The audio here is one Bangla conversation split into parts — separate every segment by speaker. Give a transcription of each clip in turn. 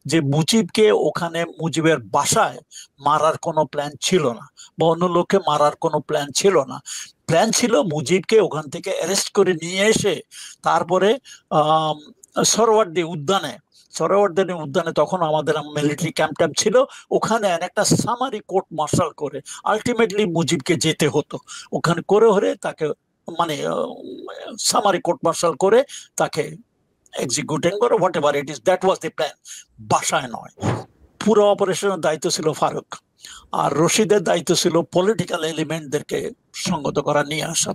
Speaker 1: যে মুজিবকে ওখানে মুজিবের বাসায় মারার কোনো প্ল্যান ছিল না, বা অন্য লোককে মারার কোনো প্ল্যান ছিল না। প্ল্যান ছিল মুজিবকে ওখান থেকে অ্যারেস্ট করে নিয়ে এসে তারপরে আহ সরওয়ার্দী উদ্যানে, সরোয়ার্দিনী উদ্যানে তখন আমাদের মিলিটারি ক্যাম্প ট্যাম্প ছিল, ওখানে একটা সামারি কোর্ট মার্শাল করে আলটিমেটলি মুজিবকে যেতে হতো। ওখানে করে হলে তাকে মানে সামারি কোর্ট মার্শাল করে তাকে এক্সিকিউটিং করে, what ever it is, that was the plan. বাসায় নয়। পুরো অপারেশনের দায়িত্ব ছিল ফারুক, আর রশিদের দায়িত্ব ছিল পলিটিক্যাল এলিমেন্টদেরকে সঙ্গত করা, নিয়ে আসা।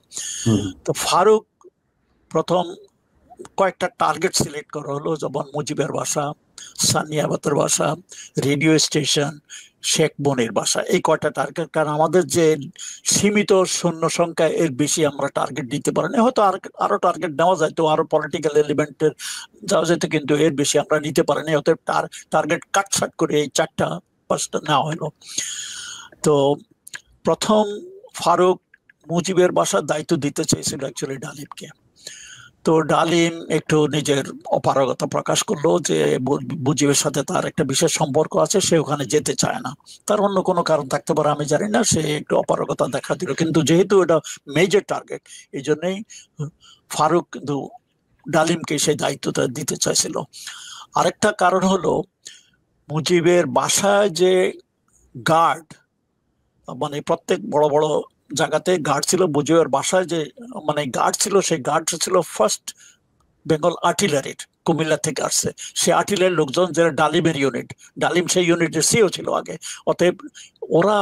Speaker 1: তো ফারুক প্রথম কয়েকটা টার্গেট সিলেক্ট করা হলো, যেমন মুজিবের বাসা, সানিয়াবাতের বাসা, রেডিও স্টেশন, শেখ বনির বাসা, এই কয়টা টার্গেট। কারণ আমাদের যে সীমিত সৈন্য সংখ্যা, এর বেশি আমরা টার্গেট দিতে পারিনি। হয়তো আরো টার্গেট নেওয়া যাইতো, আরো পলিটিক্যাল এলিমেন্টের যাওয়া যেত, কিন্তু এর বেশি আমরা নিতে পারিনি। অতএব টার্গেট কাটছাট করে এই 4-5টা নেওয়া হলো। তো প্রথম ফারুক মুজিবের বাসার দায়িত্ব দিতে চেয়েছিল অ্যাকচুয়ালি ডালিমকে। তো ডালিম একটু নিজের অপারগতা প্রকাশ করলো যে মুজিবের সাথে তার একটা বিশেষ সম্পর্ক আছে, সে ওখানে যেতে চায় না। তার অন্য কোনো কারণ থাকতে পারে, আমি জানি না, সে একটু অপারগতা দেখা দিল। কিন্তু যেহেতু এটা মেজর টার্গেট, এই জন্যই ফারুক কিন্তু ডালিমকে সেই দায়িত্বটা দিতে চাইছিল। আরেকটা কারণ হলো মুজিবের বাসায় যে গার্ড, মানে প্রত্যেক বড় বড় জায়গাতে গার্ড ছিল, মুজিবের বাসায় যে মানে গার্ড ছিল, সেই গার্ড ছিল ফার্স্ট বেঙ্গল আর্টিলারির, কুমিল্লা থেকে আসছে। সে আর্টিলারির লোকজন যারা ডালিমের ইউনিট, ডালিম সেই ইউনিটের সিও ছিল আগে। অতএব ওরা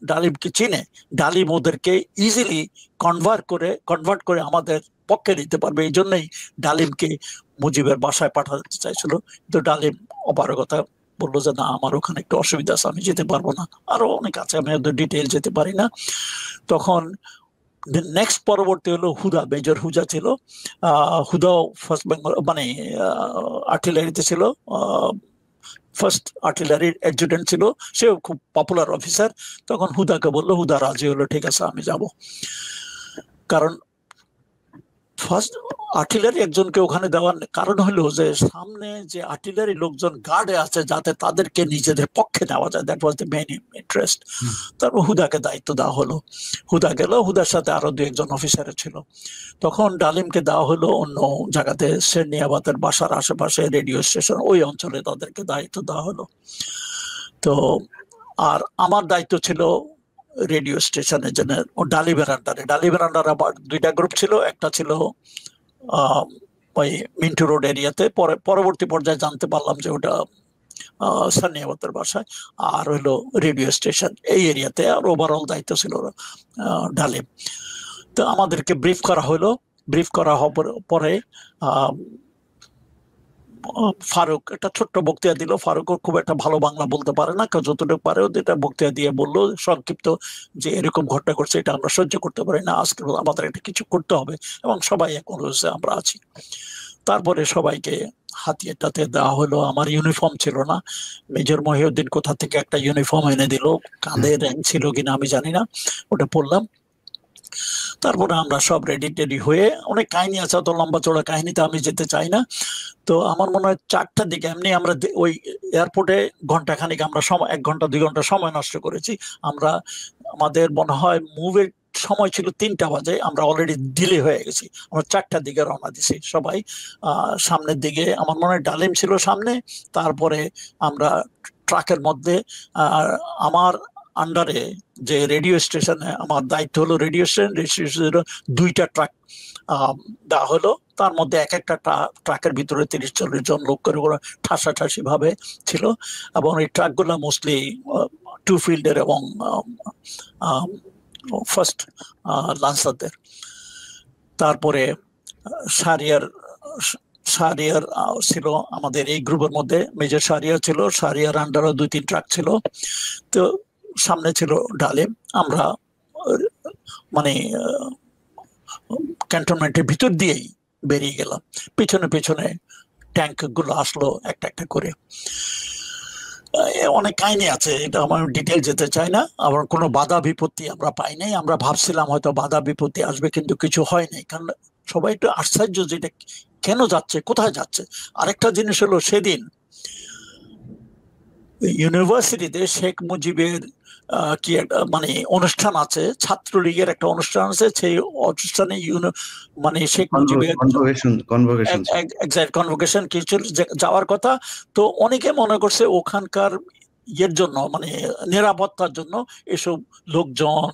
Speaker 1: ডালিমকে চিনে, ডালিম ওদেরকে ইজিলি কনভার্ট করে আমাদের পক্ষে নিতে পারবে। এই জন্যই ডালিমকে মুজিবের বাসায় পাঠাতে চাইছিল। কিন্তু ডালিম অপারগতা বললো যে না, আমার ওখানে একটু অসুবিধা আছে, আমি যেতে পারবো না। আরো অনেক আছে, আমি ওদের ডিটেল যেতে পারি না। তখন নেক্সট পরবর্তী হলো হুদা, মেজর হুদা ছিল। হুদাও ফার্স্ট বেঙ্গল মানে আর্টিলারিতে ছিল, ফার্স্ট আর্টিলারির অ্যাডজুটেন্ট ছিল, সেও খুব পপুলার অফিসার। তখন হুদাকে বললো, হুদা রাজি হলো, ঠিক আছে আমি যাব। কারণ ফার্স্ট আর্টিলারি একজনকে ওখানে দেওয়ার কারণ হলো যে সামনে যে আর্টিলারি লোকজন গার্ডে আছে, যাতে তাদেরকে নিজেদের পক্ষে নেওয়া যায়, that was the main interest. তারপর হুদাকে দায়িত্ব দেওয়া হলো। হুদা গেল, হুদার সাথে আরো 2-1 অফিসার ছিল। তখন ডালিমকে দেওয়া হলো অন্য জায়গাতে, সেরনিয়াবাদের বাসার আশেপাশে রেডিও স্টেশন, ওই অঞ্চলে তাদেরকে দায়িত্ব দেওয়া হলো। তো আর আমার দায়িত্ব ছিল রেডিও স্টেশনের জন্য ডালিমের আন্ডারে। ডালিমের আন্ডারে আবার 2টা গ্রুপ ছিল, একটা ছিল ওই মিন্টু রোড এরিয়াতে, পরবর্তী পর্যায়ে জানতে পারলাম যে ওটা সানিয়াবাতের বাসায়, আর হইলো রেডিও স্টেশন এই এরিয়াতে। আর ওভারঅল দায়িত্ব ছিল ডালিম। তো আমাদেরকে ব্রিফ করা হলো। ব্রিফ করা হওয়ার পরে ফারুক একটা ছোট্ট বক্তৃতা দিল। ফারুকও খুব একটা ভালো বাংলা বলতে পারে না, যতটুকু পারে ওটা বক্তৃতা দিয়ে বললো সংক্ষিপ্ত যে এরকম ঘটনা করছে, এটা আমরা সহ্য করতে পারি না, আজকে আমাদের এটা কিছু করতে হবে, এবং সবাই এখন রয়েছে, আমরা আছি। তারপরে সবাইকে হাতিয়ে টাতে দেওয়া হলো। আমার ইউনিফর্ম ছিল না, মেজর মহিউদ্দিন কোথা থেকে একটা ইউনিফর্ম এনে দিল, কাঁধে র্যাঙ্ক ছিল কিনা আমি জানি না, ওটা পড়লাম। তারপরে আমরা সব রেডি টেডি হয়ে, অনেক কাহিনী আছে, অত লম্বা চড়া কাহিনীতে আমি যেতে চাই না। তো আমার মনে হয় 4টার দিকে এমনি আমরা ওই এয়ারপোর্টে ঘন্টাখানিক আমরা সময়, 1 ঘন্টা 2 ঘন্টা সময় নষ্ট করেছি আমরা। আমাদের মনে হয় মুভের সময় ছিল 3টা বাজে, আমরা অলরেডি ডিলে হয়ে গেছি। আমরা 4টার দিকে রওনা দিছি সবাই। সামনের দিকে আমার মনে হয় ডালিম ছিল সামনে, তারপরে আমরা ট্রাকের মধ্যে। আমার আন্ডারে যে রেডিও স্টেশনে আমার দায়িত্ব হলো, রেডিও স্টেশন 2টা ট্রাক দেওয়া হলো। তার মধ্যে এক একটা ট্রাকের ভিতরে 30-40 জন লোক করে ওরা ঠাসাঠাসি ভাবে ছিল। এবং এই ট্রাকগুলো মোস্টলি 2 ফিল্ডের এবং ফার্স্ট লান্সারদের। তারপরে শারিয়ার ছিল আমাদের এই গ্রুপের মধ্যে, মেজর শারিয়ার ছিল, শারিয়ার আন্ডারও 2-3 ট্রাক ছিল। তো সামনে ছিল ডালিম। আমরা মানে ক্যান্টনমেন্টের ভিতর দিয়েই বেরিয়ে গেলাম। পিছনে পিছনে ট্যাঙ্ক গুলো আসলো একটা একটা করে। অনেক কাহিনী আছে, এটা আমার ডিটেল যেতে চাই না। আবার কোনো বাধা বিপত্তি আমরা পাই নাই। আমরা ভাবছিলাম হয়তো বাধা বিপত্তি আসবে, কিন্তু কিছু হয় নাই। কারণ সবাই একটু আশ্চর্য যে এটা কেন যাচ্ছে, কোথায় যাচ্ছে। আরেকটা জিনিস হলো, সেদিন ইউনিভার্সিটিতে শেখ মুজিবের কি একটা মানে অনুষ্ঠান আছে, ছাত্রলীগের একটা অনুষ্ঠান আছে, সেই অনুষ্ঠানে মানে শেখ মুজিবের এক্সাক্ট কনভোকেশন কি ছিল, যাওয়ার কথা। তো অনেকে মনে করছে ওখানকার ইয়ের জন্য মানে নিরাপত্তার জন্য এসব লোকজন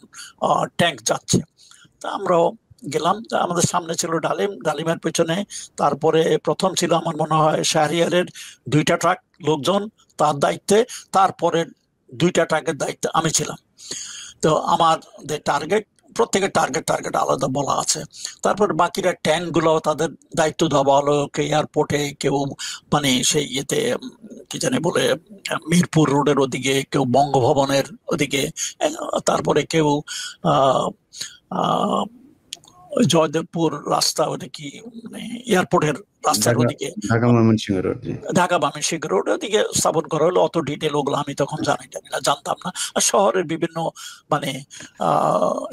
Speaker 1: ট্যাঙ্ক যাচ্ছে। তা আমরাও গেলাম। আমাদের সামনে ছিল ডালিম, ডালিমের পেছনে তারপরে প্রথম ছিল আমার মনে হয় শাহরিয়ারের 2টা ট্রাক লোকজন তার দায়িত্বে, তারপরে 2টা ট্রাকের দায়িত্বে আমি ছিলাম। তো আমার টার্গেট, প্রত্যেকের টার্গেট টার্গেট আলাদা বলা আছে। তারপর বাকিরা ট্যাঙ্ক গুলো তাদের দায়িত্ব দেওয়া হলো, কেউ এয়ারপোর্টে, কেউ মানে সেই ইয়েতে কি জানে বলে মিরপুর রোডের ওদিকে, কেউ বঙ্গভবনের ওদিকে, তারপরে কেউ আহ আহ জয়দেবপুর রাস্তা ওটা কি মানে এয়ারপোর্টের রাস্তার ওদিকে, ঢাকা ময়মনসিংহ রোড ওদিকে স্থাপন করা হলো। অত ডিটেল ওগুলো আমি তখন জানতাম না। আর শহরের বিভিন্ন মানে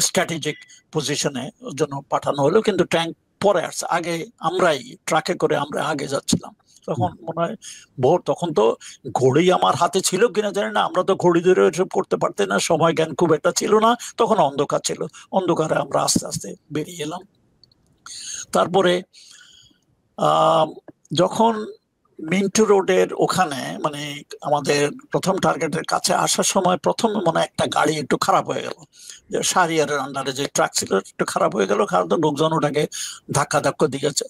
Speaker 1: স্ট্র্যাটেজিক পজিশনে জন্য পাঠানো হলো, কিন্তু ট্যাঙ্ক পরে আসছে। আগে আমরাই ট্রাকে করে আমরা আগে যাচ্ছিলাম। তখন মনে হয় ভোর, তখন তো ঘড়ি আমার হাতে ছিল কিনা জানি না, আমরা তো ঘড়ি ধরে এসব করতে পারতাম না, সময় জ্ঞান খুব একটা ছিল না, তখন অন্ধকার ছিল। অন্ধকারে আমরা আস্তে আস্তে বেরিয়ে এলাম। তারপরে যখন মিন্টু রোডের ওখানে মানে আমাদের প্রথম টার্গেটের কাছে আসার সময় প্রথম মনে একটা গাড়ি একটু খারাপ হয়ে গেল, যে শাহরিয়ারের আন্ডারে যে ট্রাক ছিল একটু খারাপ হয়ে গেল, কারণ লোকজন ওটাকে ধাক্কা ধাক্কা দিয়েছে।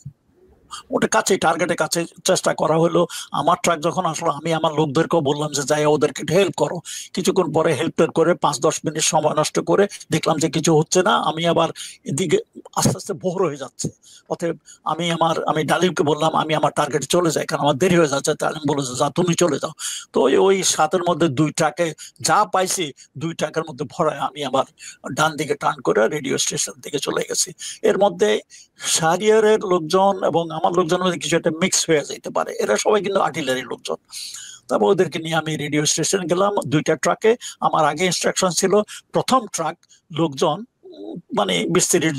Speaker 1: ওটা কাছে টার্গেটের কাছে চেষ্টা করা হলো। আমার ট্রাক যখন আসলো আমি আমার লোকদেরকেও বললাম যে যাই ওদেরকে হেল্প করো। কিছুক্ষণ পরে হেল্প করে 5-10 মিনিট সময় নষ্ট করে দেখলাম যে কিছু হচ্ছে না। আমি আবার এদিকে আস্তে আস্তে ভোর হয়ে যাচ্ছে। অতএব আমি ডালিমকে বললাম আমি আমার টার্গেটে চলে যাই, কারণ আমার দেরি হয়ে যাচ্ছে। ডালিম বলেছে যা তুমি চলে যাও। তো ওই 7-এর মধ্যে 2 ট্রাকে যা পাইছি 2 ট্রাকের মধ্যে ভরায় আমি আবার ডান দিকে টার্ন করে রেডিও স্টেশন দিকে চলে গেছি। এর মধ্যে শাহরিয়ারের লোকজন এবং আমার লোকজন কিছু একটা মিক্স হয়ে যেতে পারে, এরা সবাই কিন্তু আর্টিলারি লোকজন। তারপর ওদেরকে নিয়ে আমি রেডিও স্টেশন গেলাম 2টা ট্রাকে। আমার আগে ইনস্ট্রাকশন ছিল প্রথম ট্রাক লোকজন মানে 20-30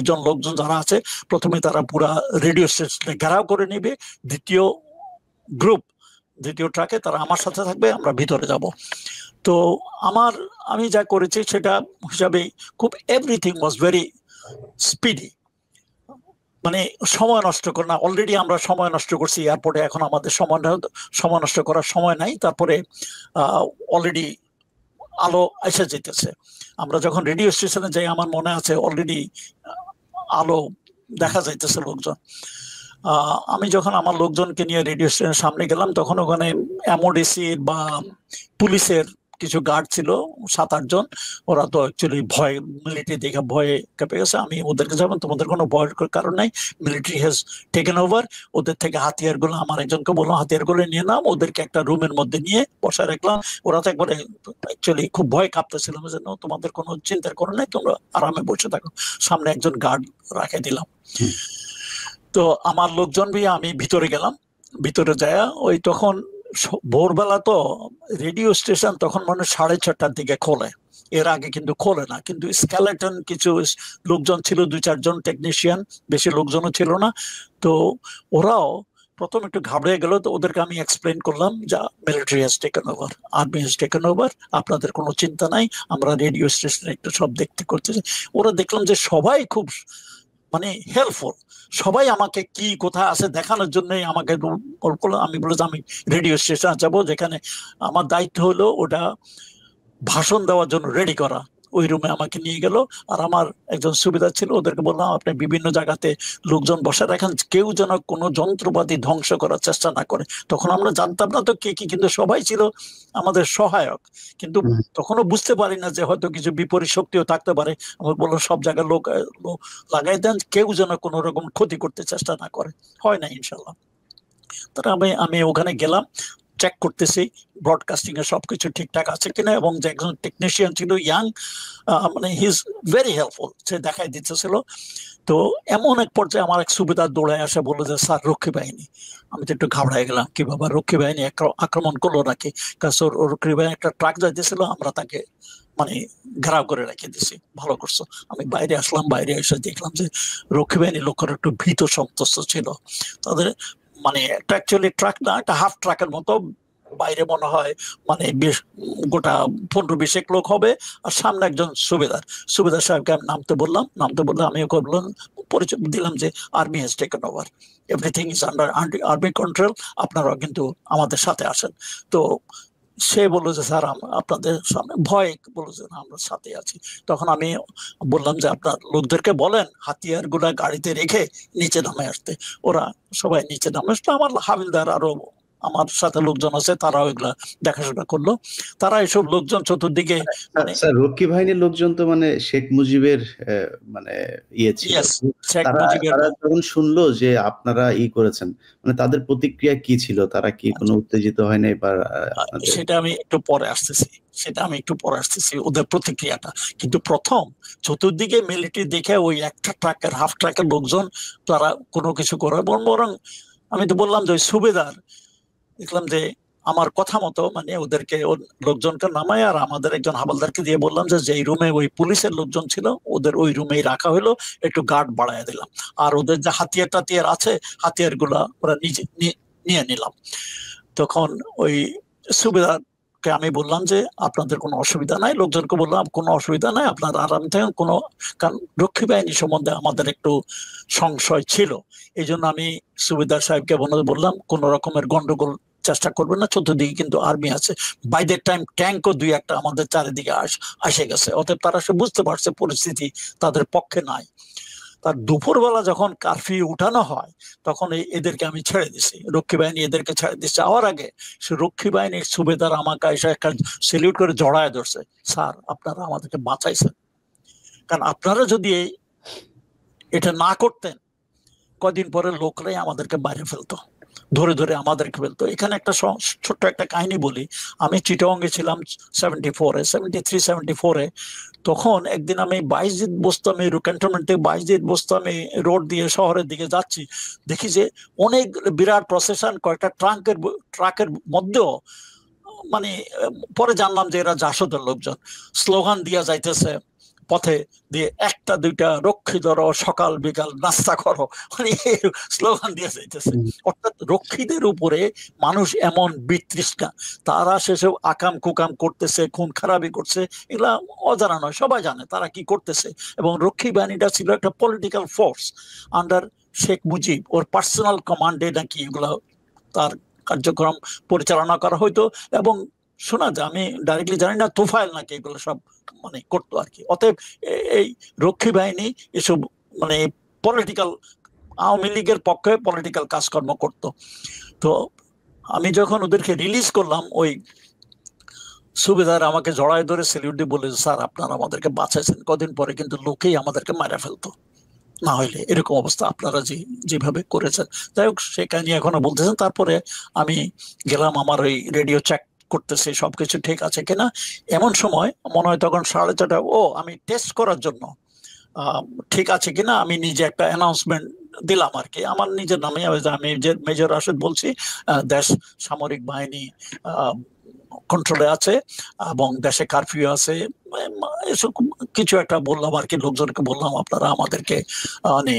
Speaker 1: জন লোকজন যারা আছে, প্রথমে তারা পুরা রেডিও স্টেশনে ঘেরাও করে নিবে। দ্বিতীয় ট্রাকে তারা আমার সাথে থাকবে, আমরা ভিতরে যাব। তো আমি যা করেছি সেটা হিসাবে খুব এভরিথিং ওয়াজ ভেরি স্পিডি, মানে সময় নষ্ট করে না। অলরেডি আমরা সময় নষ্ট করছি এয়ারপোর্টে, এখন আমাদের সময় নষ্ট করার সময় নাই। তারপরে অলরেডি আলো এসে যেতেছে। আমরা যখন রেডিও স্টেশনে যাই আমার মনে আছে অলরেডি আলো দেখা যাইতেছে লোকজন। আমি যখন আমার লোকজনকে নিয়ে রেডিও স্টেশনের সামনে গেলাম তখন ওখানে এমওডিসি বা পুলিশের কিছু গার্ড ছিল 7-8 জন। ওরা তো অ্যাকচুয়ালি ভয়, মিলিটারি দেখে ভয়ে কেঁপে গেছে। আমি ওদেরকে যাবেন, তোমাদের কোনো ভয়ের কারণ নাই, মিলিটারি হ্যাজ টেকেন ওভার। ওদের থেকে হাতিয়ার গুলো আমার একজনকে বললাম হাতিয়ার গুলো নিয়ে নাম, ওদেরকে একটা রুমের মধ্যে নিয়ে বসায় রাখলাম। ওরা তো একবারে অ্যাকচুয়ালি খুব ভয় কাঁপতেছিল, যে তোমাদের কোনো চিন্তার কারণ নাই, তোমরা আরামে বসে থাকো। সামনে একজন গার্ড রাখে দিলাম। তো আমার লোকজন দিয়ে আমি ভিতরে গেলাম। ভিতরে যায় ওই তখন ভোরবেলা তো রেডিও স্টেশন তখন মানে 6:30টার দিকে খোলে, এর আগে কিন্তু খোলে না। কিন্তু স্কেলেটন কিছু লোকজন ছিল, 2-4 জন টেকনিশিয়ান, বেশি লোকজনও ছিল না। তো ওরাও প্রথম একটু ঘাবড়ে গেল। তো ওদেরকে আমি এক্সপ্লেন করলাম যে military has taken over, army has taken over, আপনাদের কোনো চিন্তা নাই, আমরা রেডিও স্টেশনে একটু সব দেখতে করতেছি। ওরা দেখলাম যে সবাই খুব মানে হেল্পফুল, সবাই আমাকে কি কোথায় আছে দেখানোর জন্য আমাকে আমি বলে আমি রেডিও স্টেশন যাবো, যেখানে আমার দায়িত্ব হলো ওটা ভাষণ দেওয়ার জন্য রেডি করা। ওই রুমে আমাকে নিয়ে গেল। আর আমার একজন সুবিধা ছিল, ওদেরকে বললাম আপনি বিভিন্ন জায়গাতে লোকজন বসে রাখেন, কেউ যেন কোনো যন্ত্রপাতি ধ্বংস করার চেষ্টা না করে। তখন আমরা জানতাম না তো কে কি, কিন্তু সবাই ছিল আমাদের সহায়ক। কিন্তু তখনও বুঝতে পারি না যে হয়তো কিছু বিপরীত শক্তিও থাকতে পারে। আমার বললাম সব জায়গায় লোক লাগাই দেন, কেউ যেন কোনো রকম ক্ষতি করতে চেষ্টা না করে। হয় না ইনশাল্লাহ। তারা আমি ওখানে গেলাম, চেক করতেছি ব্রডকাস্টিং এর সবকিছু ঠিকঠাক আছে কিনা। এবং যে একজন টেকনিশিয়ান ছিল ইয়াং, মানে হি ইজ ভেরি হেল্পফুল, সে দেখাই দিতেছিল। তো এমন এক পর্যায়ে আমার এক সুবিধা দৌড়ায় আসে, বললো যে স্যার রক্ষী বাহিনী। আমি তো একটু ঘাবড়াই গেলাম, কি বাবা রক্ষী বাহিনী আক্রমণ করলো নাকি? কারণ রক্ষী বাহিনী একটা ট্রাক যাইতেছিল, আমরা তাকে মানে ঘেরাও করে রেখে দিছি। ভালো করছো। আমি বাইরে আসলাম, বাইরে এসে দেখলাম যে রক্ষী বাহিনী লোকের একটু ভীত সন্ত্রস্ত ছিল। তাদের মানে একটা অ্যাকচুয়ালি ট্রাক না, একটা হাফ ট্রাকের মতো বাইরে মনে হয় মানে গোটা 15-20 লোক হবে, আর সামনে একজন সুবেদার। সুবেদার সাহেবকে আমি নামতে বললে আমি ওকে বললাম, পরিচয় দিলাম যে army has taken over, everything is under army control, আপনারা কিন্তু আমাদের সাথে আসেন। তো সে বললো যে স্যার আপনাদের সামনে ভয় বললো যে না, আমরা সাথে আছি। তখন আমি বললাম যে আপনার লোকদেরকে বলেন হাতিয়ার গুলা গাড়িতে রেখে নিচে নামে আসতে। ওরা সবাই নিচে নামে আসলো। আমার হাবিলদার আরো আমার সাথে লোকজন আছে, তারাও এগুলা দেখাশোনা করলো। তারা এসব লোকজন চতুর্দিকে মানে
Speaker 2: স্যার, রক্ষী বাহিনীর লোকজন তো মানে শেখ মুজিবের মানে ইয়ে ছিল,
Speaker 1: শেখ
Speaker 2: তারা
Speaker 1: মুজিবের।
Speaker 2: তারা যখন শুনলো যে আপনারা করেছেন, মানে তাদের প্রতিক্রিয়া কি ছিল? তারা কি কোনো উত্তেজিত হয় নাই বা আপনাদের?
Speaker 1: সেটা আমি একটু পরে আসতেছি ওদের প্রতিক্রিয়াটা। কিন্তু প্রথম চতুর্দিকে মিলিটারি দেখে ওই একটা ট্রাকের হাফ ট্রাকের লোকজন তারা কোনো কিছু করে, বরং আমি তো বললাম যে ওই সুবেদার দেখলাম যে আমার কথা মতো মানে ওদেরকে লোকজনকে নামায় আর আমাদের একজন হাবালদারকে দিয়ে বললাম যে যেই রুমে ওই পুলিশের লোকজন ছিল ওদের ওই রুমেই রাখা হলো, একটু গার্ড বাড়ায় দিলাম। আর ওদের যে হাতিয়ার টাতিয়ার আছে হাতিয়ার গুলা ওরা নিজে নিয়ে নিলাম। তখন ওই সুবেদারকে আমি বললাম যে আপনাদের কোনো অসুবিধা নাই, লোকজনকে বললাম কোনো অসুবিধা নাই, আপনার আরাম থাকেন কোনো, কারণ রক্ষী বাহিনী সম্বন্ধে আমাদের একটু সংশয় ছিল। এই জন্য আমি সুবেদার সাহেবকে বললাম কোন রকমের গন্ডগোল চেষ্টা করবেন না, চতুর্দিকে কিন্তু আর্মি আছে। বাই দ্যাট টাইম ট্যাঙ্কও 2-1টা আমাদের চারিদিকে আসে গেছে, অতএব তারা সে বুঝতে পারছে পরিস্থিতি তাদের পক্ষে নাই। তার দুপুরবেলা যখন কারফিউ উঠানো হয় তখন এদেরকে আমি ছেড়ে দিছি, রক্ষী বাহিনী এদেরকে ছেড়ে দিচ্ছে। যাওয়ার আগে সে রক্ষী বাহিনীর সুবেদার আমাকে এসে একটা সেলিউট করে জড়ায় ধরছে, স্যার আপনারা আমাদেরকে বাঁচাইছেন, কারণ আপনারা যদি এটা না করতেন কদিন পরে লোকরাই আমাদেরকে বাইরে ফেলতো, ধরে ধরে আমাদেরকে ফেলতো। এখানে একটা ছোট্ট একটা কাহিনী বলি। আমি চিটাগংয়ে ছিলাম 73-74-এ। তখন একদিন আমি 22 বোস্তামি ক্যান্টনমেন্ট থেকে 22 বোস্তামি রোড দিয়ে শহরের দিকে যাচ্ছি, দেখি যে অনেক বিরাট প্রসেশন কয়েকটা ট্রাকের মধ্যেও মানে পরে জানলাম যে এরা জাসদের লোকজন, স্লোগান দিয়া যাইতেছে পথে দিয়ে, একটা দুইটা রক্ষী ধরো, সকাল বিকাল নাস্তা করো, মানে স্লোগান দিয়ে যাইতেছে। অর্থাৎ রক্ষীদের উপরে মানুষ এমন বিতৃষ্ণা, তারা সেসব আকাম কুকাম করতেছে, খুন খারাপি করছে, এগুলা অজানা নয়, সবাই জানে তারা কি করতেছে। এবং রক্ষী বাহিনীটা ছিল একটা political force under Sheikh Mujib, ওর পার্সোনাল কমান্ডে নাকি এগুলা তার কার্যক্রম পরিচালনা করা হইতো। এবং শোনা যায়, আমি ডাইরেক্টলি জানি না, তোফায়েল নাকি এগুলো সব মানে করতো আর কি। অতএব এই রক্ষী বাহিনী এসব মানে পলিটিক্যাল, আওয়ামী লীগের পক্ষে পলিটিক্যাল কাজকর্ম করতো। তো আমি যখন ওদেরকে রিলিজ করলাম, ওই সুবেদার আমাকে জড়ায় ধরে সেলিউট দিয়ে বলে, স্যার আপনারা আমাদেরকে বাঁচাইছেন, কদিন পরে কিন্তু লোকেই আমাদেরকে মারা ফেলতো, না হইলে এরকম অবস্থা আপনারা যেভাবে করেছেন। যাই হোক, সে কাহিনী এখনো বলতেছেন। তারপরে আমি গেলাম, আমার ওই রেডিও চেক করতেছে সবকিছু ঠিক আছে কিনা। এমন সময় মনে হয় তখন 4:30, আমি টেস্ট করার জন্য ঠিক আছে কিনা আমি নিজে একটা অ্যানাউন্সমেন্ট দিলাম আর কি, আমার নিজের নামে। আমি মেজর রাশেদ বলছি, দেশ সামরিক বাহিনী কন্ট্রোলে আছে এবং দেশে কারফিউ আছে, এসব কিছু একটা বললাম আর কি। লোকজনকে বললাম আপনারা আমাদেরকে মানে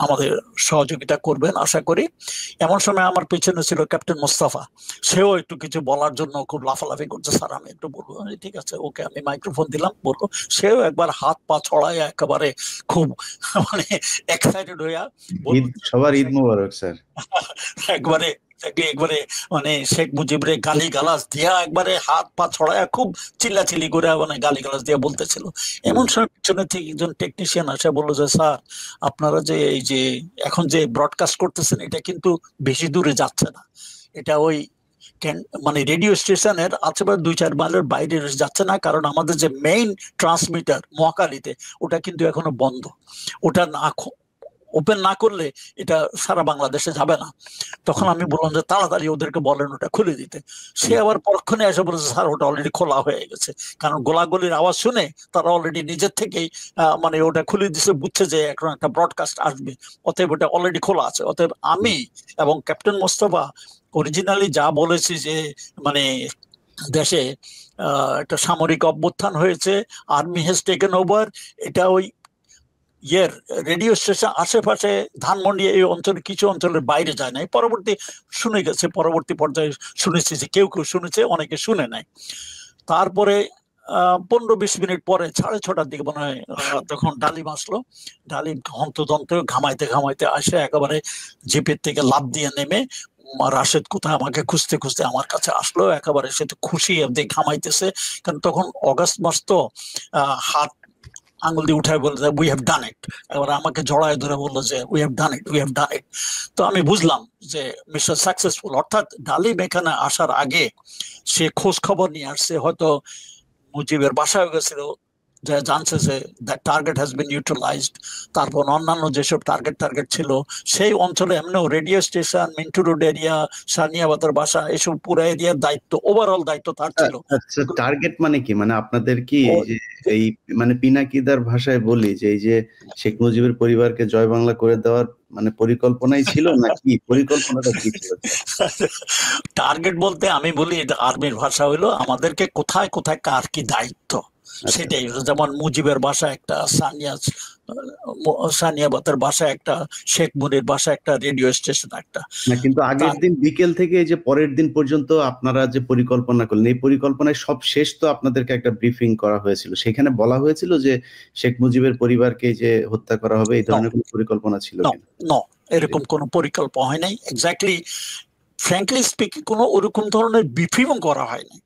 Speaker 1: আমাদের সহযোগিতা করবেন আশা করি। এমন সময় আমার পিছনে ছিল ক্যাপ্টেন মোস্তফা, সেও একটু কিছু বলার জন্য খুব লাফালাফি করছে, স্যার আমি একটু বলবো। ঠিক আছে, ওকে আমি মাইক্রোফোন দিলাম, বলবো। সেও একবার হাত পা ছড়ায় একেবারে খুব মানে এক্সাইটেড হইয়া
Speaker 2: সবার ঈদ মোবারক স্যার।
Speaker 1: একবারে একবারে মানে শেখ মুজিবরে গালি গালাজ দিয়া একবারে হাত পা ছড়ায় খুব চিল্লাচিল্লি করে মানে গালি গালাজ দিয়া বলতেছিল। এমন সময় পিছনে থেকে একজন টেকনিশিয়ান আসে বললো যে স্যার আপনারা যে এই যে এখন যে ব্রডকাস্ট করতেছেন এটা কিন্তু বেশি দূরে যাচ্ছে না, এটা ওই মানে রেডিও স্টেশনের আশেপাশে 2-4 মাইলের বাইরে যাচ্ছে না, কারণ আমাদের যে মেইন ট্রান্সমিটার মহাখালীতে ওটা কিন্তু এখনো বন্ধ, ওটা না ওপেন না করলে এটা সারা বাংলাদেশে যাবে না। তখন আমি বললাম যে তাড়াতাড়ি ওদেরকে বলেন ওটা খুলে দিতে। সে আবার পরক্ষণে এসে বলেছে স্যার ওটা অলরেডি খোলা হয়ে গেছে, কারণ গোলাগুলির আওয়াজ শুনে তারা অলরেডি নিজের থেকেই মানে ওটা খুলে দিচ্ছে, বুঝছে যে এখন একটা ব্রডকাস্ট আসবে, অতএব ওটা অলরেডি খোলা আছে। অতএব আমি এবং ক্যাপ্টেন মোস্তফা অরিজিনালি যা বলেছি যে মানে দেশে একটা সামরিক অভ্যুত্থান হয়েছে, আর্মি হ্যাজ টেকেন ওভার, এটা ওই ইয়ের রেডিও স্টেশন আশেপাশে ধানমন্ডি এই অঞ্চলের কিছু অঞ্চলের বাইরে যায় নাই, পরবর্তী শুনে গেছে, পরবর্তী পর্যায়ে শুনেছি যে কেউ কেউ শুনেছে, অনেকে শুনে নাই। তারপরে 15-20 মিনিট পরে 6:30টার দিকে মনে হয় তখন ডালিম আসলো। ডালিম হন্তদন্ত ঘামাইতে ঘামাইতে আসে একেবারে জিপের থেকে লাফ দিয়ে নেমে রাশেদ কোথায় আমাকে খুঁজতে খুঁজতে আমার কাছে আসলো। একেবারে সে তো খুশি দিয়ে ঘামাইতেছে, কারণ তখন অগাস্ট মাস তো, হাত আঙুল দিয়ে উঠায় বললো উই হ্যাভ ডান ইট। এবার আমাকে জড়ায় ধরে বললো যে we have done it, we have done it. তো আমি বুঝলাম যে মিস্টার সাকসেসফুল, অর্থাৎ ডালিম এখানে আসার আগে সে খোঁজ খবর নিয়ে আসছে, হয়তো মুজিবের বাসায় গেছিল, যে জানছে যে that target has been utilized. তারপর অন্যান্য যেসব টার্গেট ছিল সেই অঞ্চলে এমনিও radio station, Mintu road area, সানিয়াবাদের বাসা, এসব পুরো এরিয়ার দায়িত্ব, ওভারঅল দায়িত্ব তার ছিল।
Speaker 2: আচ্ছা, টার্গেট মানে কি? মানে আপনাদের কি এই মানে পিনাকিদার ভাষায় বলি যে এই যে শেখ মুজিবের পরিবারকে জয় বাংলা করে দেওয়ার মানে পরিকল্পনাই ছিল নাকি? পরিকল্পনাটা কি ছিল?
Speaker 1: টার্গেট বলতে আমি বলি এটা আর্মির ভাষা হইলো আমাদেরকে কোথায় কোথায় কার কি দায়িত্ব সেটাই। যেমন মুজিবের বাসা একটা, সানিয়াবাতের বাসা একটা, শেখ মুনির বাসা একটা, রেডিও স্টেশন একটা।
Speaker 2: না, কিন্তু আগের দিন বিকেল থেকে এই যে পরের দিন পর্যন্ত আপনারা যে পরিকল্পনা করলেন, এই পরিকল্পনায় সব শেষ তো আপনাদেরকে একটা ব্রিফিং করা হয়েছিল, সেখানে বলা হয়েছিল যে শেখ মুজিবের পরিবারকে যে হত্যা করা হবে, এই ধরনের কোনো পরিকল্পনা ছিল কিনা?
Speaker 1: না, এরকম কোনো পরিকল্পনা হয় নাই। এক্স্যাক্টলি ফ্র্যাঙ্কলি স্পিকিং কোনো ওরকম ধরনের ব্রিফিং করা হয়নি।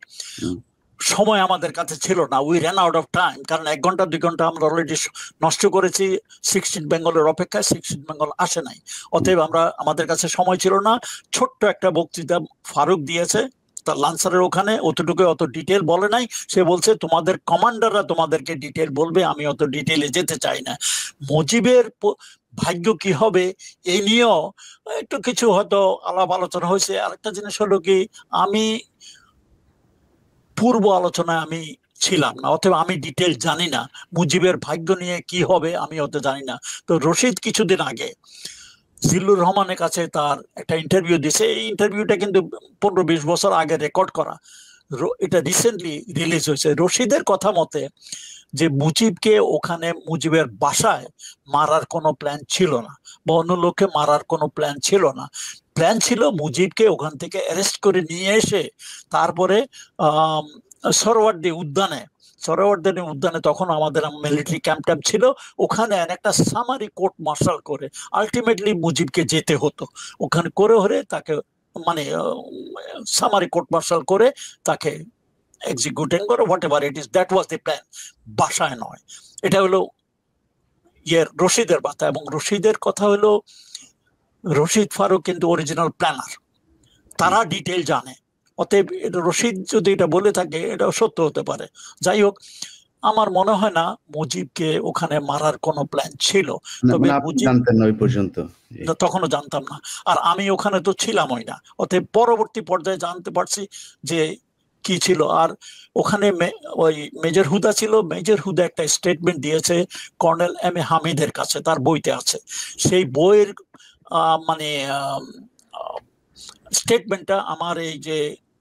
Speaker 1: সময় আমাদের কাছে ছিল না, we ran out of time. কারণ 1 ঘন্টা 2 ঘন্টা আমরা অলরেডি নষ্ট করেছি 16 বেঙ্গলের অপেক্ষায়, 16 বেঙ্গল আসে নাই। অতএব আমাদের কাছে সময় ছিল না। ছোট্ট একটা বক্তৃতা ফারুক দিয়েছে তার লান্সারের ওখানে, অতটুকু, অত ডিটেল বলে নাই। সে বলছে তোমাদের কমান্ডাররা তোমাদেরকে ডিটেল বলবে, আমি অত ডিটেলে যেতে চাই না। মুজিবের ভাগ্য কি হবে এই নিয়েও একটু কিছু হয়তো আলাপ আলোচনা হয়েছে। আরেকটা জিনিস হলো কি, আমি পূর্ব আলোচনায় আমি ছিলাম না, অথবা আমি ডিটেল জানি না মুজিবের ভাগ্য নিয়ে কি হবে, আমি অত জানি না। তো রশিদ কিছুদিন আগে জিল্লুর রহমানের কাছে তার একটা ইন্টারভিউ দিছে। এই ইন্টারভিউটা কিন্তু 15-20 বছর আগে রেকর্ড করা, এটা রিসেন্টলি রিলিজ হয়েছে। রশিদের কথা মতে যে মুজিবকে ওখানে মুজিবের বাসায় মারার কোনো প্ল্যান ছিল না, বা অন্য লোককে মারার কোনো প্ল্যান ছিল না। প্ল্যান ছিল মুজিবকে ওখান থেকে অ্যারেস্ট করে নিয়ে এসে তারপরে সরোয়ার্দী উদ্যানে তখন আমাদের মিলিটারি ক্যাম্প ছিল, ওখানে একটা সামারি কোর্ট মার্শাল করে আলটিমেটলি মুজিবকে যেতে হতো। ওখানে করে তাকে মানে সামারি কোর্ট মার্শাল করে তাকে এক্সিকিউটিং করে, what ever it is, that was the plan, বাসায় নয়। এটা হলো রশিদের কথা। এবং রশিদের কথা হলো রশিদ ফারুক কিন্তু অরিজিনাল প্ল্যানার, তারা ডিটেল জানে। অতএব রশিদ যদি এটা বলে থাকে এটা সত্য হতে পারে। যাই হোক, আমার মনে হয় না মুজিবকে ওখানে মারার কোনো প্ল্যান ছিল। তবে তখনও জানতাম না, আর আমি ওখানে তো ছিলামই না। অতএব পরবর্তী পর্যায়ে জানতে পারছি যে কি ছিল। আর ওখানে ওই মেজর হুদা ছিল, মেজর হুদা একটা স্টেটমেন্ট দিয়েছে কর্নেল এম এ হামিদের কাছে, তার বইতে আছে। সেই বইয়ের মানে স্টেটমেন্টটা আমার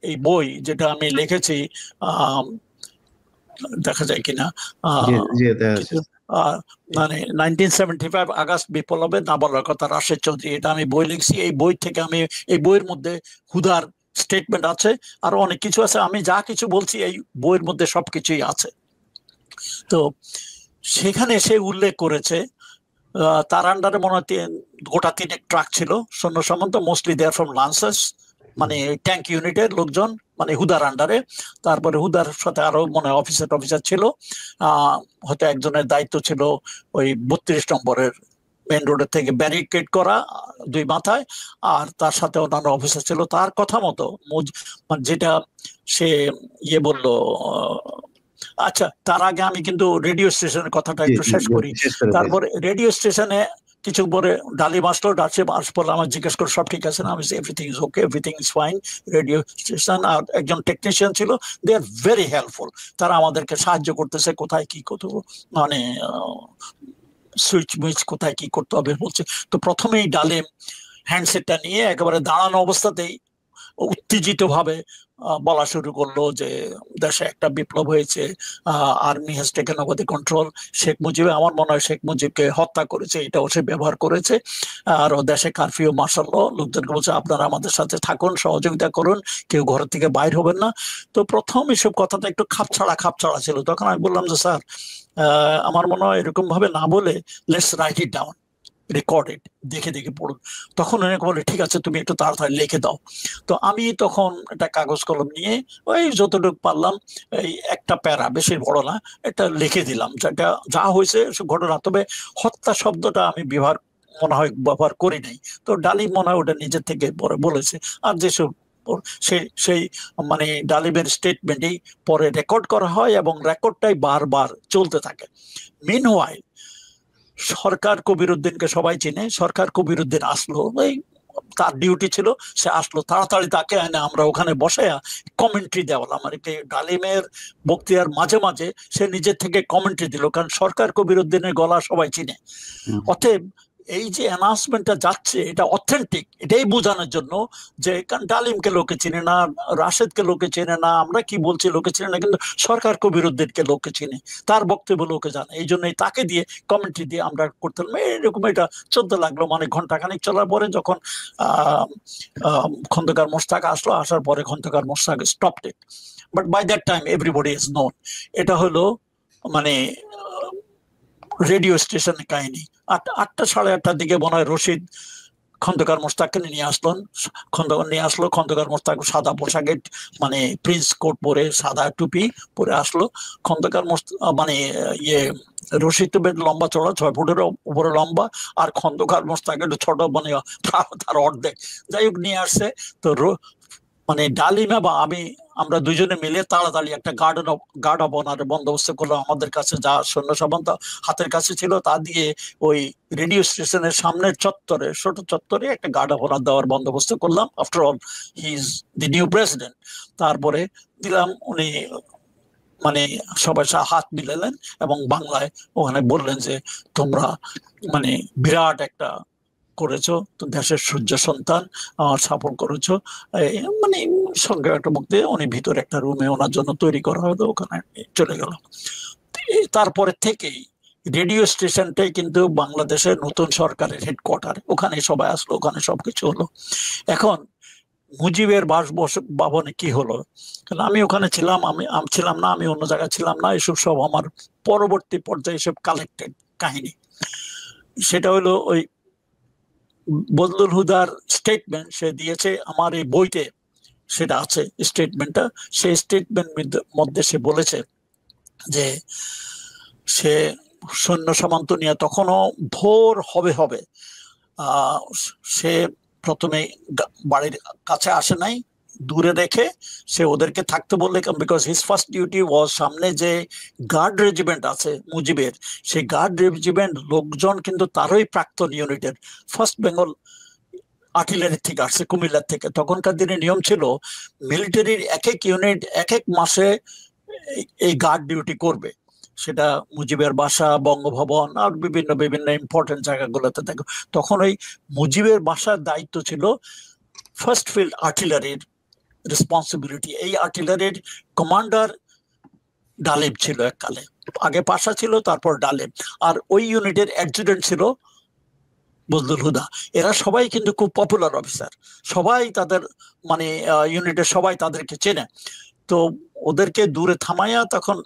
Speaker 1: এই বই যেটা আমি লিখেছি, দেখা যায় কিনা, মানে 1975 আগস্ট বিপ্লবে না বলার কথা রাশেদ চৌধুরী, এটা আমি বই লিখছি। এই বই থেকে আমি এই বইয়ের মধ্যে হুদার স্টেটমেন্ট আছে, আরো অনেক কিছু আছে। আমি যা কিছু বলছি এই বইয়ের মধ্যে সবকিছুই আছে। তো সেখানে সে উল্লেখ করেছে তার আন্ডারে মনে হয় গোটা 3 ট্রাক ছিল সৈন্য সামন্ত, মোস্টলি দেয়ার ফ্রম লান্সার্স, মানে ট্যাঙ্ক ইউনিটের লোকজন, মানে হুদার আন্ডারে। তারপরে হুদার সাথে আরো মনে হয় অফিসার ছিল। হয়তো একজনের দায়িত্ব ছিল ওই 32 নম্বরের মেন রোডের থেকে ব্যারিকেড করা 2 মাথায়, আর তার সাথে অন্যান্য অফিসার ছিল। তার কথা মতো যেটা সে বললো। আচ্ছা, তার আগে আমি কিন্তু রেডিও স্টেশনের কথাটা একটু শেষ করি। তারপরে রেডিও স্টেশনে কিছু পরে ডালিম আসলো, আসলে আমার জিজ্ঞেস করে সব ঠিক আছে না, আমি everything is okay, everything is fine. Radio station আর একজন টেকনিশিয়ান ছিল, দে আর ভেরি হেল্পফুল। তারা আমাদেরকে সাহায্য করতেছে, কোথায় কি করতে, মানে সুইচ কোথায় কি করতে হবে বলছে। তো প্রথমেই ডালিম হ্যান্ডসেটটা নিয়ে একেবারে দাঁড়ানো অবস্থাতেই উত্তেজিত ভাবে বলা শুরু করলো যে দেশে একটা বিপ্লব হয়েছে, army has taken over the control, Sheikh Mujib, আমার মনে হয় শেখ মুজিবকে হত্যা করেছে, এটাও সে ব্যবহার করেছে। আর ও দেশে কারফিউ মার্শাল ল, লোকজনকে বলছে আপনারা আমাদের সাথে থাকুন, সহযোগিতা করুন, কেউ ঘর থেকে বাইর হবেন না। তো প্রথম এসব কথাটা একটু খাপছাড়া ছিল। তখন আমি বললাম যে স্যার, আমার মনে হয় এরকম ভাবে না বলে let's write it down, recorded, দেখে দেখে পড়ুন। তখন অনেক বলে ঠিক আছে তুমি একটু তাড়াতাড়ি লিখে দাও। তো আমি তখন একটা কাগজ কলম নিয়ে ওই যতটুকু পারলাম, এই একটা প্যারা, বেশি বড় না, এটা লিখে দিলাম যেটা যা হয়েছে ঘটনা। তবে হত্যা শব্দটা আমি মনে হয় ব্যবহার করি নাই। তো ডালিম মনে হয় ওটা নিজের থেকে পরে বলেছে। আর যেসব সেই মানে ডালিমের স্টেটমেন্টেই পরে রেকর্ড করা হয় এবং রেকর্ডটাই বারবার চলতে থাকে। মিনওয়াইল সরকার কবির উদ্দিনকে সবাই চিনে, সরকার কবির উদ্দিন আসলো, এই তার ডিউটি ছিল, সে আসলো তাড়াতাড়ি, তাকে এনে আমরা ওখানে বসাইয়া কমেন্ট্রি দেওয়ালাম আর কি। ডালিমের বক্তৃতার মাঝে মাঝে সে নিজের থেকে কমেন্ট্রি দিল, কারণ সরকার কবির উদ্দিনের গলা সবাই চিনে। অতএব এই যে অ্যানাউন্সমেন্টটা যাচ্ছে এটা অথেন্টিক, এটাই বোঝানোর জন্য যে কারণ ডালিমকে লোকে চিনে না, রাশেদকে লোকে চেনে না, আমরা কি বলছি লোকে চিনে না, কিন্তু সরকার কবির উদ্দিনকে লোকে চিনে, তার বক্তব্য লোকে জানে। এই জন্যই তাকে দিয়ে কমেন্ট্রি দিয়ে আমরা করতাম এরকম। এটা চলতে লাগলো, মানে ঘন্টাখানিক চলার পরে যখন খন্দকার মোশতাক আসলো, আসার পরে Khondaker Mostaq stopped it. But by that time everybody is known. এটা হলো মানে রেডিও স্টেশনের কাহিনী। 8টা সাড়ে 8টার দিকে মনে হয় রশিদ খন্দকার মোশতাককে নিয়ে আসলেন, খন্দকার মোশতাক সাদা পোশাকে, মানে প্রিন্স কোট পরে, সাদা টুপি পরে আসলো। খন্দকার মানে ইয়ে রশিদ তো বেশ লম্বা চড়া, 6 ফুটের উপরে লম্বা, আর খন্দকার মোশতাক একটু ছোট, মানে তার অর্ধেক। যাই হোক নিয়ে আসছে। তো মানে ডালিমা বা আমরা দুজনে মিলে তাড়াতাড়ি একটা গার্ড অব অনারের বন্দোবস্ত করলাম। আমাদের কাছে যা সৈন্য সামন্ত হাতের কাছে ছিল তা দিয়ে ওই রেডিও স্টেশনের সামনের চত্বরে, ছোট চত্বরে একটা গার্ড অব অনার দেওয়ার বন্দোবস্ত করলাম। After all he is the new president. তারপরে দিলাম, উনি মানে সবাই হাত মিলালেন এবং বাংলায় ওখানে বললেন যে তোমরা মানে বিরাট একটা করেছো, তো দেশের সূর্য সন্তান, আমার সাপোর্ট করেছো, মানে সঙ্গে একটা বক্তৃতা। উনি ভিতরে একটা রুমে ওনার জন্য তৈরি করা হতো, ওখানে চলে গেল। তারপরে থেকেই রেডিও স্টেশনটাই কিন্তু বাংলাদেশের নতুন সরকারের হেডকোয়ার্টার, ওখানে সবাই আসলো, ওখানে সবকিছু হলো। এখন মুজিবের বাসভবনে কি হলো, কারণ আমি ওখানে ছিলাম, আমি ছিলাম না, আমি অন্য জায়গায় ছিলাম না, এসব সব আমার পরবর্তী পর্যায়ে সব কালেক্টেড কাহিনী। সেটা হলো ওই বদলুল হুদার স্টেটমেন্ট সে দিয়েছে আমার এই বইতে, সেটা আছে স্টেটমেন্টটা। সেই স্টেটমেন্ট মধ্যে সে বলেছে যে সে সৈন্য সামন্ত নিয়ে তখনও ভোর হবে সে প্রথমে বাড়ির কাছে আসে নাই, দূরে রেখে সে ওদেরকে থাকতে বললে, বিকজ হিজ ফার্স্ট ডিউটি ওয়াজ সামনে যে গার্ড রেজিমেন্ট আছে মুজিবের, সেই গার্ড রেজিমেন্ট লোকজন কিন্তু তারই প্রাক্তন ইউনিটের, ফার্স্ট বেঙ্গল আর্টিলারি থেকে আসছে, কুমিল্লার থেকে। তখনকার দিনে নিয়ম ছিল মিলিটারির এক এক ইউনিট এক এক মাসে এই গার্ড ডিউটি করবে। সেটা মুজিবের বাসা, বঙ্গভবন আর বিভিন্ন বিভিন্ন ইম্পর্টেন্ট জায়গাগুলোতে দেখো। তখন ওই মুজিবের বাসার দায়িত্ব ছিল ফার্স্ট ফিল্ড আর্টিলারির রেসপন্সিবিলিটি। এই আর্টিলারির কমান্ডার ডালিম ছিল এককালে, আগে পাশা ছিল, তারপর ডালিম। আর ওই ইউনিটের অ্যাডজুটেন্ট ছিল বজলুল হুদা। এরা সবাই কিন্তু খুব পপুলার অফিসার, সবাই তাদের মানে ইউনিটের সবাই তাদেরকে চেনে। তো ওদেরকে দূরে থামাইয়া তখন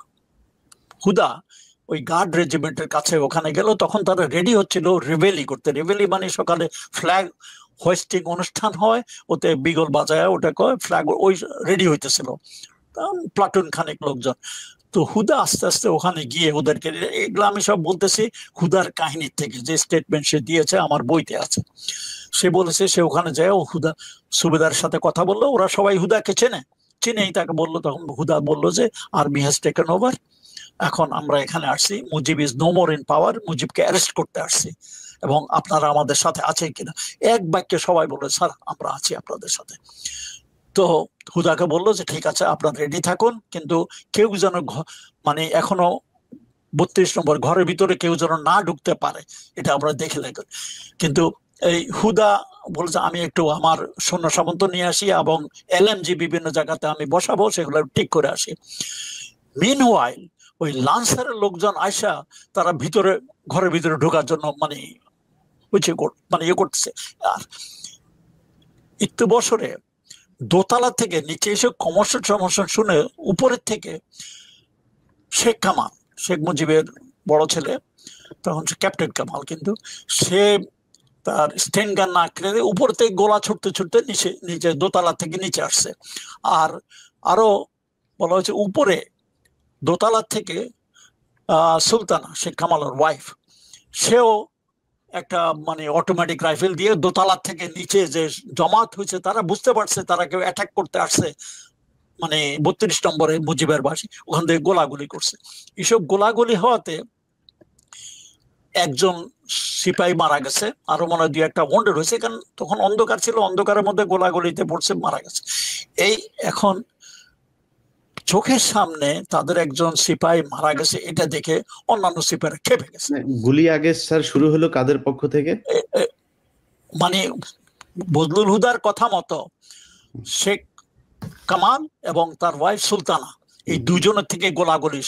Speaker 1: হুদা ওই গার্ড রেজিমেন্টের কাছে ওখানে গেল। তখন তারা রেডি হচ্ছিল রেভেলি করতে। রেভেলি মানে সকালে ফ্ল্যাগ হোয়েস্টিং অনুষ্ঠান হয়, ওতে বিগল বাজায়, ওটা কয় ফ্ল্যাগ, ওই রেডি হইতেছিল প্লাটুন খানিক লোকজন। তো হুদা আস্তে আস্তে ওখানে গিয়ে ওদেরকে, এগুলো আমি সব বলতেছি হুদার কাহিনীর থেকে, যে স্টেটমেন্ট সে দিয়েছে আমার বইতে আছে। সে বলেছে সে ওখানে যায়, ও হুদা সুবেদার সাথে কথা বললো, ওরা সবাই হুদাকে চিনেই তাকে বললো। তখন হুদা বললো যে আর্মি হ্যাজ টেকেন ওভার, এখন আমরা এখানে আসছি, Mujib is no more in power, মুজিবকে অ্যারেস্ট করতে আসছি, এবং আপনারা আমাদের সাথে আছেন কিনা। এক বাক্যে সবাই বললো স্যার আমরা আছি আপনাদের সাথে। তো হুদাকে বললো যে ঠিক আছে আপনার রেডি থাকুন, কিন্তু কেউ যেন মানে এখনো 32 নম্বর ঘরের ভিতরে কেউ যেন না ঢুকতে পারে, এটা আমরা দেখে লাগবে। কিন্তু এই হুদা বলছে আমি একটু আমার সৈন্য সামন্ত নিয়ে আসি এবং এলএমজি বিভিন্ন জায়গাতে আমি বসাবো, সেগুলো ঠিক করে আসি। মিনওয়াইল ওই লান্সারের লোকজন আয়সা তারা ভিতরে, ঘরের ভিতরে ঢোকার জন্য মানে ইয়ে করতেছে। আর একটু বছরে দোতলা থেকে নিচে এসে কমর্শন সমর্শন শুনে উপরের থেকে শেখ কামাল, শেখ মুজিবের বড় ছেলে, তখন সে ক্যাপ্টেন কামাল, কিন্তু সে তার স্টেন গান না কেড়ে উপর থেকে গোলা ছুটতে ছুটতে নিচে দোতলা থেকে নিচে আসছে। আর আরো বলা হয়েছে উপরে দোতলা থেকে সুলতানা, শেখ কামালের ওয়াইফ, সেও একটা মানে অটোমেটিক রাইফেল দিয়ে দোতলা থেকে নিচে যে জমাত হয়েছে তারা বুঝতে পারছে তারা কেউ অ্যাটাক করতে আসছে, মানে 32 নম্বরে মুজিবের বাসী, ওখান থেকে গোলাগুলি করছে। এসব গোলাগুলি হওয়াতে একজন সিপাহী মারা গেছে, আরো মনে হয় 2-1টা ওয়ান্ডেড হয়েছে, কারণ তখন অন্ধকার ছিল, অন্ধকারের মধ্যে গোলাগুলিতে পড়ছে, মারা গেছে। এই এখন চোখের সামনে তাদের একজন সিপাহী মারা গেছে, এটা দেখে অন্যান্য সিপাহীরা খেপে গেছে।
Speaker 2: গুলি আগে স্যার শুরু হলো কাদের পক্ষ থেকে?
Speaker 1: মানে বজলুল হুদার কথা মতো শেখ কামাল এবং তার ওয়াইফ সুলতানা, এই দুজনের থেকে গোলাগুলি।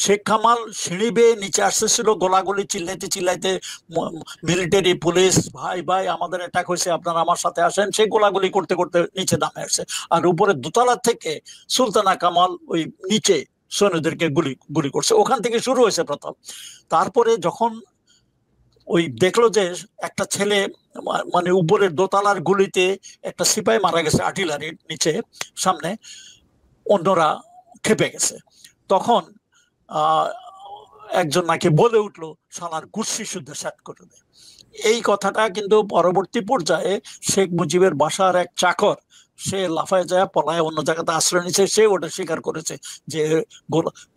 Speaker 1: শেখ কামাল সিঁড়ি বেয়ে নিচে আসতেছিল, গোলাগুলি চিল্লাইতে চিল্লাইতে, মিলিটারি পুলিশ ভাই ভাই আমাদের অ্যাটাক হয়েছে, আপনারা আমার সাথে আসেন, সেই গোলাগুলি করতে করতে নিচে নামে আসছে। আর উপরে দোতলা থেকে সুলতানা কামাল ওই নিচে সৈন্যদেরকে গুলি করছে, ওখান থেকে শুরু হয়েছে প্রথম। তারপরে যখন ওই দেখলো যে একটা ছেলে মানে উপরের দোতলার গুলিতে একটা সিপাহী মারা গেছে আর্টিলারির নিচে সামনে, অন্যরা খেপে গেছে। তখন একজন নাকি বলে উঠলো শালার গুষ্টি শুদ্ধ সেট করে দেয়। এই কথাটা কিন্তু পরবর্তী পর্যায়ে শেখ মুজিবের বাসার এক চাকর, সে লাফায় যায় পলায় অন্য জায়গাতে আশ্রয় নিচ্ছে, সে ওটা স্বীকার করেছে যে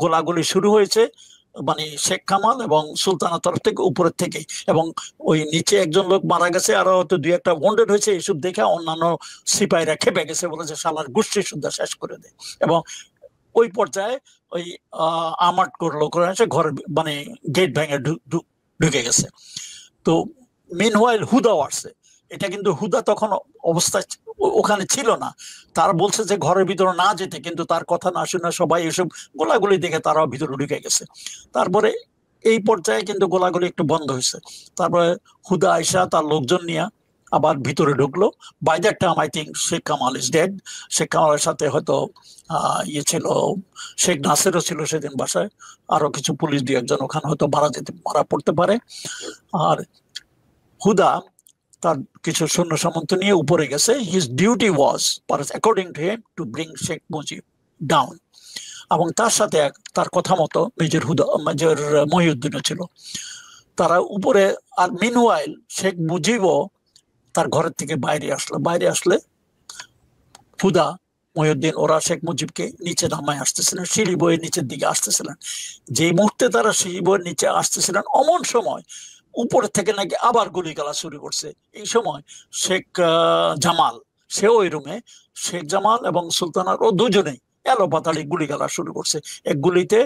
Speaker 1: গোলাগুলি শুরু হয়েছে মানে শেখ কামাল এবং সুলতানার তরফ থেকে, উপরের থেকেই, এবং ওই নিচে একজন লোক মারা গেছে, আরো হয়তো 2-1টা ওয়ান্ডেড হয়েছে। এইসব দেখে অন্যান্য সিপাহীরা খেপে গেছে, বলেছে শালার গোষ্ঠী শুদ্ধ শেষ করে দেয়। এবং ওই পর্যায়ে ওই আমাট করলো, করে এসে ঘর মানে গেট ভেঙে ঢুকে গেছে। তো মিনওয়াইল হুদাও আসছে। এটা কিন্তু হুদা তখন অবস্থায় ওখানে ছিল না, তার বলছে যে ঘরের ভিতরে না যেতে, কিন্তু তার কথা না শুনে সবাই এসব গোলাগুলি দেখে তারাও ভিতরে ঢুকে গেছে। তারপরে এই পর্যায়ে কিন্তু গোলাগুলি একটু বন্ধ হয়েছে। তারপরে হুদা আয়সা তার লোকজন নিয়ে আবার ভিতরে ঢুকলো। By that time I think Sheikh Kamal is dead. Sheikh কামালের সাথে হয়তো ইয়ে ছিল, শেখ নাসেরও ছিল সেদিন বাসায়, আরো কিছু পুলিশ 2-1জন ওখানে হয়তো মারা পড়তে পারে। আর হুদা তার কিছু সৈন্য সামন্ত নিয়ে উপরে গেছে। His duty was according to him to bring Sheikh Mujib down, এবং তার সাথে তার কথা মতো মেজর মহিউদ্দিনও ছিল, তারা উপরে। আর মিনওয়াইল শেখ মুজিবও তার ঘরের থেকে বাইরে আসলে হুদা, মহিউদ্দিন ওরা শেখ মুজিবকে নিচে নামায় আসতেছিলেন, সিঁড়ি বয়ে নিচের দিকে আসতেছিলেন। যে মুহূর্তে তারা সিঁড়ি বয়ে নিচে আসতেছিলেন, অমন সময় উপর থেকে নাকি আবার গুলি গালা শুরু করছে। এই সময় শেখ জামাল, সেও ওই রুমে, শেখ জামাল এবং সুলতানার ও দুজনেই এলো পাতাড়ি গুলি গালা শুরু করছে। এক গুলিতে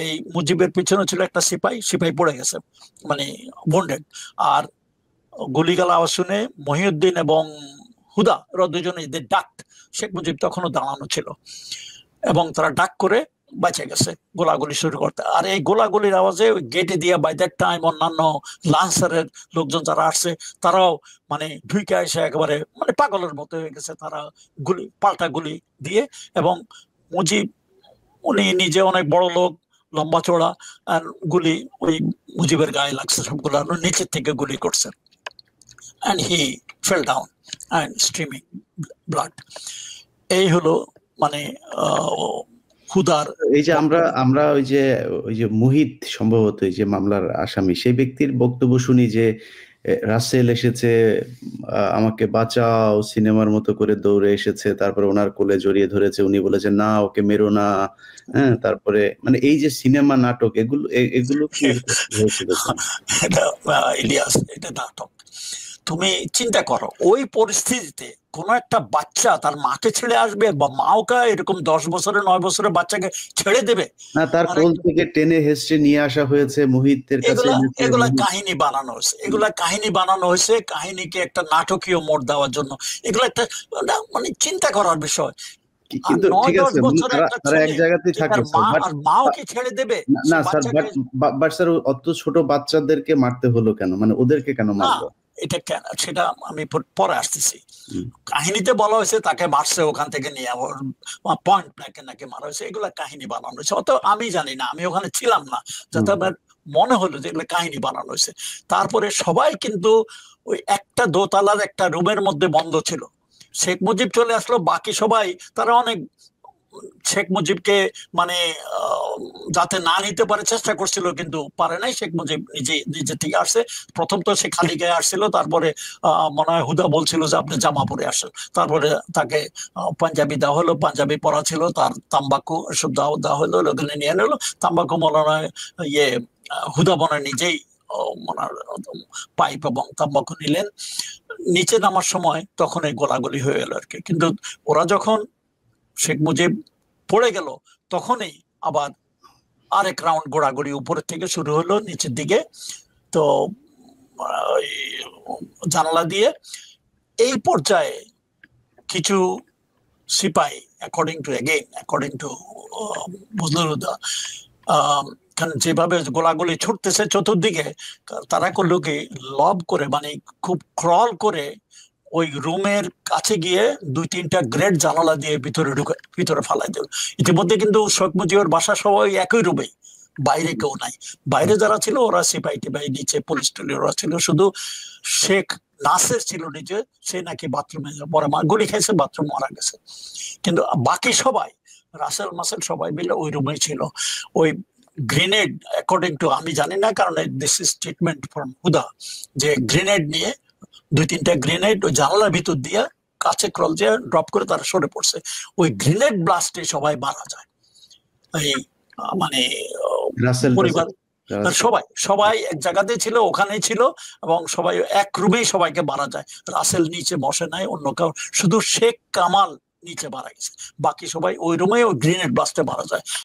Speaker 1: এই মুজিবের পিছনে ছিল একটা সিপাহী পড়ে গেছে, মানে ওয়ান্ডেড। আর গুলিগালা আওয়াজ শুনে মহিউদ্দিন এবং হুদা ওরা দুজনেই ডাক, শেখ মুজিব তখনও দাঁড়ানো ছিল, এবং তারা ডাক করে বাঁচে গেছে গোলাগুলি শুরু করতে। আর এই গোলাগুলির আওয়াজে গেটে দিয়ে বাই দ্যাট টাইম অন্যান্য লান্সারের লোকজন যারা আসছে তারাও মানে ঢুকে এসে একেবারে মানে পাগলের মতো হয়ে গেছে, তারা পাল্টা গুলি দিয়ে। এবং মুজিব উনি নিজে অনেক বড় লোক, লম্বা চড়া, আর গুলি ওই মুজিবের গায়ে লাগছে সবগুলো, নিচের থেকে গুলি করছে। and he fell down and streaming blood. এই হলো মানে হুদার।
Speaker 2: এই যে আমরা ওই যে মুহিত সম্ভবত এই যে মামলার আসামি, সেই ব্যক্তির বক্তব্য শুনি যে রাসেল এসেছে, আমাকে বাঁচাও, সিনেমার মতো করে দৌড়ে এসেছে, তারপরে ওনার কোলে জড়িয়ে ধরেছে, উনি বলেছে না ওকে মেরো না। হ্যাঁ, তারপরে মানে এই যে সিনেমা নাটক, এগুলো কি হয়েছিল?
Speaker 1: ইলিয়াস, এটা নাটক। তুমি চিন্তা করো ওই পরিস্থিতিতে কোনো একটা বাচ্চা তার মাকে ছেড়ে আসবে, বা মাওকে এরকম 10 বছরের 9 বছরের বাচ্চাকে ছেড়ে দেবে?
Speaker 2: না, তার
Speaker 1: আর
Speaker 2: কোল থেকে টেনে হেসড়ে নিয়ে আসা হয়েছে, মুহিতের কাছে
Speaker 1: এগুলা
Speaker 2: এনেছে,
Speaker 1: এগুলা
Speaker 2: মুহিত।
Speaker 1: কাহিনী বানানো হয়েছে, এগুলা কাহিনী বানানো হয়েছে কাহিনীকে একটা নাটকীয় মোড় দেওয়ার জন্য। এগুলো একটা মানে চিন্তা করার বিষয়। আর
Speaker 2: কিন্তু ঠিক
Speaker 1: 9-10
Speaker 2: আছে, মানে
Speaker 1: বছরের
Speaker 2: তারা
Speaker 1: একটা
Speaker 2: তারা এক
Speaker 1: ছেলে
Speaker 2: জায়গাতেই
Speaker 1: যে
Speaker 2: থাকে
Speaker 1: তার
Speaker 2: স্যার,
Speaker 1: মা
Speaker 2: বাট
Speaker 1: আর মাও কি ছেড়ে দেবে সে
Speaker 2: না স্যার,
Speaker 1: বাচ্চাকে?
Speaker 2: বাট স্যার অত ছোট বাচ্চাদেরকে মারতে হলো কেন, মানে ওদেরকে কেন
Speaker 1: না,
Speaker 2: মারলো?
Speaker 1: এটা কেন সেটা আমি পরে আসতেছি।
Speaker 2: হুম,
Speaker 1: কাহিনীতে বলা হয়েছে তাকে মারছে, ওখান থেকে নিয়ে পয়েন্ট ব্ল্যাঙ্কে নাকি মারা হয়েছে, এগুলা কাহিনী বানানো হয়েছে। অত আমি জানি না, আমি ওখানে ছিলাম না, যাতে
Speaker 2: হুম।
Speaker 1: আমার মনে হলো যে এগুলো কাহিনী বানানো হয়েছে। তারপরে সবাই কিন্তু ওই একটা দোতলার একটা রুমের মধ্যে বন্ধ ছিল। শেখ মুজিব চলে আসলো, বাকি সবাই তারা অনেক শেখ মুজিবকে মানে যাতে না নিতে পারে চেষ্টা করছিল, কিন্তু পারে নাই। শেখ মুজিব নিজে নিজে থেকে আসছে। প্রথম তো সে খালি গায়ে আসছিল, তারপরে মনে হয় হুদা বলছিল যে আপনি জামা পরে আসেন। তারপরে তাকে পাঞ্জাবি দেওয়া হলো, পাঞ্জাবি পরা ছিল, তার তাম্বাকু সব দেওয়া হলো, ওখানে নিয়ে নিলো তাম্বাকু। মনে হয় ইয়ে হুদা মনে নিজেই ওনার পাইপ এবং তাম্বাকু নিলেন। নিচে নামার সময় তখন এই গোলাগুলি হয়ে গেল আর কি। কিন্তু ওরা যখন শেখ মুজিব পড়ে গেল, তখনই আবার আরেক রাউন্ড গোড়াগড়ি উপরের থেকে শুরু হলো নিচের দিকে। তো ওই জানালা দিয়ে এই পর্যায়ে কিছু সিপাহী, অ্যাকর্ডিং টু বদরুদ্দোজা, কারণ যেভাবে গোলাগুলি ছুটতেছে চতুর্দিকে, তারা করলো কি লব করে, মানে খুব ক্রল করে ওই রুমের কাছে গিয়ে 2-3টা গ্রেট জানালা দিয়ে ভিতরে ফালাই দিল। ইতিমধ্যে কিন্তু শেখ মুজিবের বাসা সবাই একই রুমে, বাইরে কেউ নাই। বাইরে যারা ছিল ওরা সিপাহী টিপাহী, নিচে পুলিশ টুলি ওরা ছিল, শুধু শেখ নাসের ছিল নিচে, সে নাকি বাথরুমে পরে গুলি খাইছে, বাথরুম মারা গেছে। কিন্তু বাকি সবাই, রাসেল মাসেল সবাই মিলে ওই রুমে ছিল। ওই গ্রেনেড, অ্যাকর্ডিং টু, আমি জানি না কারণ দিস ইজ স্টেটমেন্ট ফ্রম হুদা, যে গ্রেনেড নিয়ে 2-3টা গ্রেনেড ওই জানালার ভিতর দিয়ে কাছে ক্রল দিয়ে ড্রপ করে তারা সরে পড়ছে। ওই গ্রেনেড ব্লাস্টে সবাই মারা যায়। এই মানে
Speaker 2: রাসেল
Speaker 1: পরিবার সবাই সবাই এক জায়গাতে ছিল, ওখানেই ছিল, এবং সবাই এক রুমেই সবাইকে মারা যায়। রাসেল নিচে বসে নাই, অন্য কেউ, শুধু শেখ কামাল নিচে মারা গেছে। বাকি সবাই ওই রুমে ওই গ্রেনেড ব্লাস্টে মারা যায়।